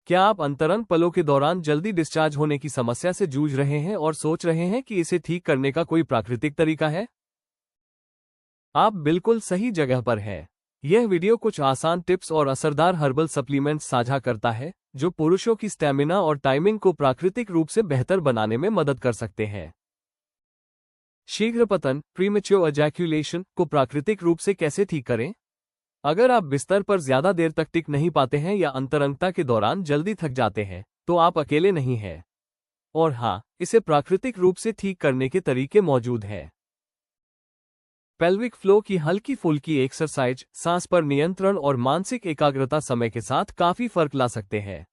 क्या आप अंतरंग पलों के दौरान जल्दी डिस्चार्ज होने की समस्या से जूझ रहे हैं और सोच रहे हैं कि इसे ठीक करने का कोई प्राकृतिक तरीका है? आप बिल्कुल सही जगह पर हैं। यह वीडियो कुछ आसान टिप्स और असरदार हर्बल सप्लीमेंट्स साझा करता है, जो पुरुषों की स्टैमिना और टाइमिंग को प्राकृतिक रूप से बेहतर बनाने में मदद कर सकते हैं। शीघ्र पतन, प्रीमेच्योर एजैक्यूलेशन, को प्राकृतिक रूप से कैसे ठीक करें? अगर आप बिस्तर पर ज्यादा देर तक टिक नहीं पाते हैं या अंतरंगता के दौरान जल्दी थक जाते हैं, तो आप अकेले नहीं हैं। और हाँ, इसे प्राकृतिक रूप से ठीक करने के तरीके मौजूद हैं। पेल्विक फ्लो की हल्की फुल्की एक्सरसाइज सांस पर नियंत्रण और मानसिक एकाग्रता समय के साथ काफी फर्क ला सकते हैं।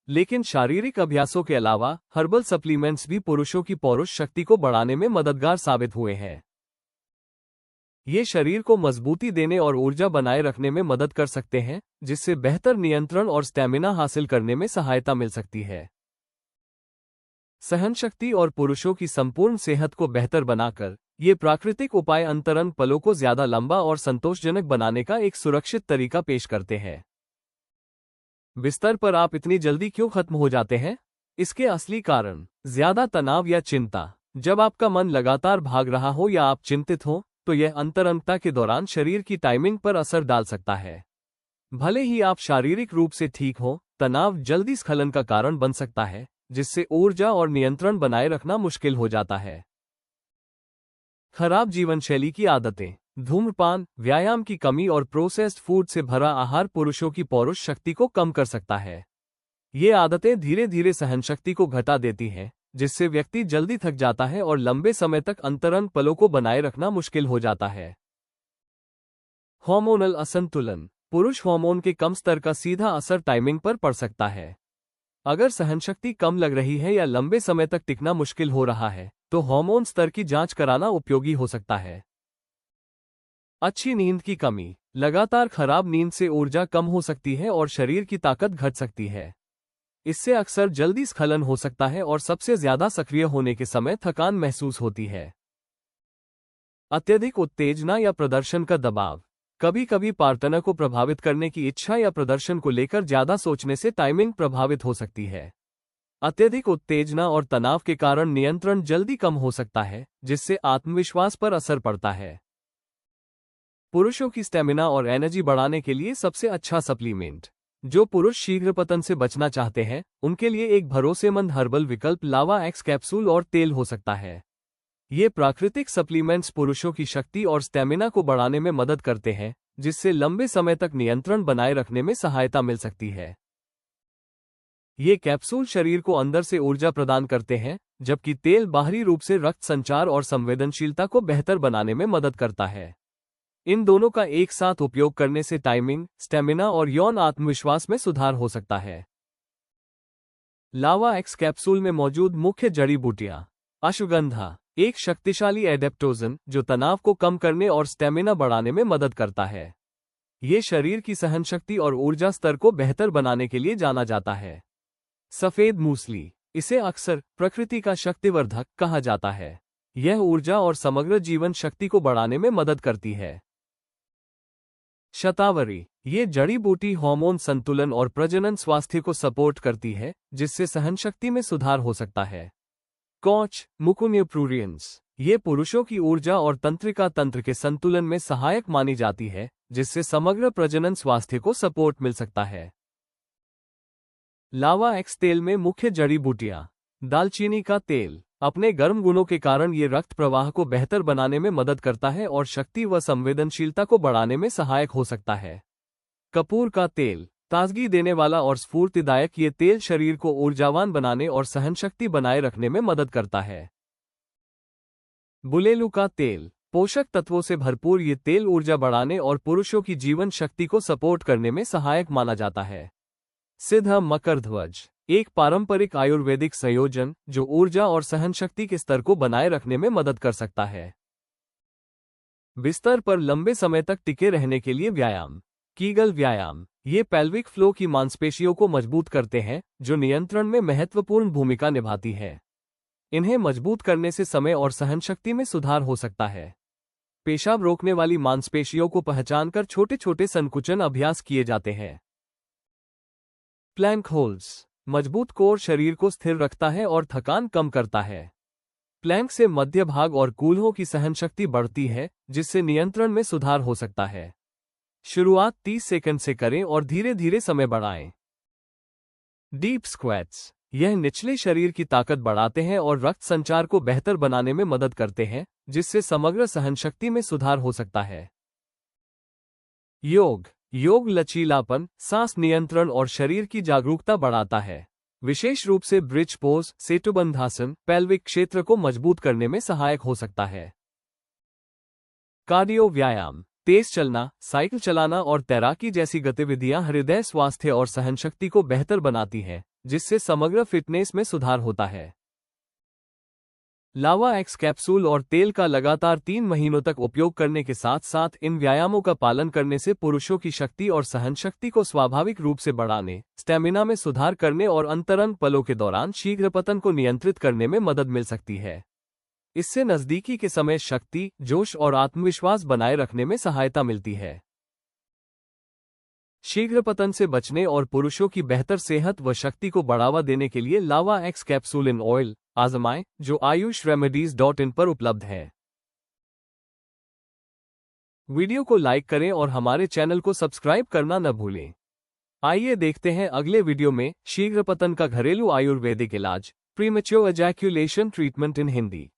लेकिन शारीरिक अभ्यासों के अलावा हर्बल सप्लीमेंट्स भी पुरुषों की पौरुष शक्ति को बढ़ाने में मददगार साबित हुए हैं। ये शरीर को मजबूती देने और ऊर्जा बनाए रखने में मदद कर सकते हैं, जिससे बेहतर नियंत्रण और स्टैमिना हासिल करने में सहायता मिल सकती है। सहनशक्ति और पुरुषों की संपूर्ण सेहत को बेहतर बनाकर ये प्राकृतिक उपाय अंतरंग पलों को ज्यादा लंबा और संतोषजनक बनाने का एक सुरक्षित तरीका पेश करते हैं। बिस्तर पर आप इतनी जल्दी क्यों खत्म हो जाते हैं? इसके असली कारण ज्यादा तनाव या चिंता। जब आपका मन लगातार भाग रहा हो या आप चिंतित हो, तो यह अंतरंगता के दौरान शरीर की टाइमिंग पर असर डाल सकता है। भले ही आप शारीरिक रूप से ठीक हो, तनाव जल्दी स्खलन का कारण बन सकता है, जिससे ऊर्जा और नियंत्रण बनाए रखना मुश्किल हो जाता है। खराब जीवन शैली की आदतें, धूम्रपान, व्यायाम की कमी और प्रोसेस्ड फूड से भरा आहार पुरुषों की पौरुष शक्ति को कम कर सकता है। ये आदतें धीरे धीरे सहनशक्ति को घटा देती हैं, जिससे व्यक्ति जल्दी थक जाता है और लंबे समय तक अंतरंग पलों को बनाए रखना मुश्किल हो जाता है। हार्मोनल असंतुलन, पुरुष हार्मोन के कम स्तर का सीधा असर टाइमिंग पर पड़ सकता है। अगर सहनशक्ति कम लग रही है या लंबे समय तक टिकना मुश्किल हो रहा है, तो हार्मोन स्तर की जांच कराना उपयोगी हो सकता है। अच्छी नींद की कमी, लगातार खराब नींद से ऊर्जा कम हो सकती है और शरीर की ताकत घट सकती है। इससे अक्सर जल्दी स्खलन हो सकता है और सबसे ज्यादा सक्रिय होने के समय थकान महसूस होती है। अत्यधिक उत्तेजना या प्रदर्शन का दबाव, कभी कभी पार्टनर को प्रभावित करने की इच्छा या प्रदर्शन को लेकर ज्यादा सोचने से टाइमिंग प्रभावित हो सकती है। अत्यधिक उत्तेजना और तनाव के कारण नियंत्रण जल्दी कम हो सकता है, जिससे आत्मविश्वास पर असर पड़ता है। पुरुषों की स्टेमिना और एनर्जी बढ़ाने के लिए सबसे अच्छा सप्लीमेंट। जो पुरुष शीघ्र पतन से बचना चाहते हैं, उनके लिए एक भरोसेमंद हर्बल विकल्प लावा एक्स कैप्सूल और तेल हो सकता है। ये प्राकृतिक सप्लीमेंट्स पुरुषों की शक्ति और स्टेमिना को बढ़ाने में मदद करते हैं, जिससे लंबे समय तक नियंत्रण बनाए रखने में सहायता मिल सकती है। ये कैप्सूल शरीर को अंदर से ऊर्जा प्रदान करते हैं, जबकि तेल बाहरी रूप से रक्त संचार और संवेदनशीलता को बेहतर बनाने में मदद करता है। इन दोनों का एक साथ उपयोग करने से टाइमिंग, स्टेमिना और यौन आत्मविश्वास में सुधार हो सकता है। लावा एक्स कैप्सूल में मौजूद मुख्य जड़ी बूटियां। अश्वगंधा, एक शक्तिशाली एडेप्टोजन जो तनाव को कम करने और स्टेमिना बढ़ाने में मदद करता है। ये शरीर की सहनशक्ति और ऊर्जा स्तर को बेहतर बनाने के लिए जाना जाता है। सफेद मूसली, इसे अक्सर प्रकृति का शक्तिवर्धक कहा जाता है। यह ऊर्जा और समग्र जीवन शक्ति को बढ़ाने में मदद करती है। शतावरी, ये जड़ी बूटी हार्मोन संतुलन और प्रजनन स्वास्थ्य को सपोर्ट करती है, जिससे सहनशक्ति में सुधार हो सकता है। कॉच मुकुन्यूप्रूरियंस, ये पुरुषों की ऊर्जा और तंत्रिका तंत्र के संतुलन में सहायक मानी जाती है, जिससे समग्र प्रजनन स्वास्थ्य को सपोर्ट मिल सकता है। लावा एक्स तेल में मुख्य जड़ी बूटियां। दालचीनी का तेल, अपने गर्म गुणों के कारण ये रक्त प्रवाह को बेहतर बनाने में मदद करता है और शक्ति व संवेदनशीलता को बढ़ाने में सहायक हो सकता है। कपूर का तेल, ताजगी देने वाला और स्फूर्तिदायक, ये तेल शरीर को ऊर्जावान बनाने और सहनशक्ति बनाए रखने में मदद करता है। बुलेलू का तेल, पोषक तत्वों से भरपूर, ये तेल ऊर्जा बढ़ाने और पुरुषों की जीवन शक्ति को सपोर्ट करने में सहायक माना जाता है। सिद्ध मकरध्वज, एक पारंपरिक आयुर्वेदिक संयोजन जो ऊर्जा और सहनशक्ति के स्तर को बनाए रखने में मदद कर सकता है। बिस्तर पर लंबे समय तक टिके रहने के लिए व्यायाम। कीगल व्यायाम, ये पेल्विक फ्लो की मांसपेशियों को मजबूत करते हैं, जो नियंत्रण में महत्वपूर्ण भूमिका निभाती है। इन्हें मजबूत करने से समय और सहनशक्ति में सुधार हो सकता है। पेशाब रोकने वाली मांसपेशियों को पहचानकर छोटे छोटे संकुचन अभ्यास किए जाते हैं। प्लैंक होल्स मजबूत कोर शरीर को स्थिर रखता है और थकान कम करता है। प्लैंक से मध्य भाग और कूल्हों की सहनशक्ति बढ़ती है, जिससे नियंत्रण में सुधार हो सकता है। शुरुआत 30 सेकंड से करें और धीरे धीरे समय बढ़ाएं। डीप स्क्वैट्स यह निचले शरीर की ताकत बढ़ाते हैं और रक्त संचार को बेहतर बनाने में मदद करते हैं, जिससे समग्र सहनशक्ति में सुधार हो सकता है। योग लचीलापन, सांस नियंत्रण और शरीर की जागरूकता बढ़ाता है। विशेष रूप से ब्रिज पोज, सेतुबंधासन, पेल्विक क्षेत्र को मजबूत करने में सहायक हो सकता है। कार्डियो व्यायाम तेज चलना, साइकिल चलाना और तैराकी जैसी गतिविधियां हृदय स्वास्थ्य और सहनशक्ति को बेहतर बनाती हैं, जिससे समग्र फिटनेस में सुधार होता है। लावा एक्स कैप्सूल और तेल का लगातार 3 महीनों तक उपयोग करने के साथ साथ इन व्यायामों का पालन करने से पुरुषों की शक्ति और सहनशक्ति को स्वाभाविक रूप से बढ़ाने, स्टेमिना में सुधार करने और अंतरंग पलों के दौरान शीघ्र पतन को नियंत्रित करने में मदद मिल सकती है। इससे नजदीकी के समय शक्ति, जोश और आत्मविश्वास बनाए रखने में सहायता मिलती है। शीघ्र पतन से बचने और पुरुषों की बेहतर सेहत व शक्ति को बढ़ावा देने के लिए लावा एक्स कैप्सूल इन ऑयल आजमाएं, जो ayushremedies.in पर उपलब्ध है। वीडियो को लाइक करें और हमारे चैनल को सब्सक्राइब करना न भूलें। आइए देखते हैं अगले वीडियो में शीघ्र पतन का घरेलू आयुर्वेदिक इलाज, प्रीमेच्योर एजैक्यूलेशन ट्रीटमेंट इन हिंदी।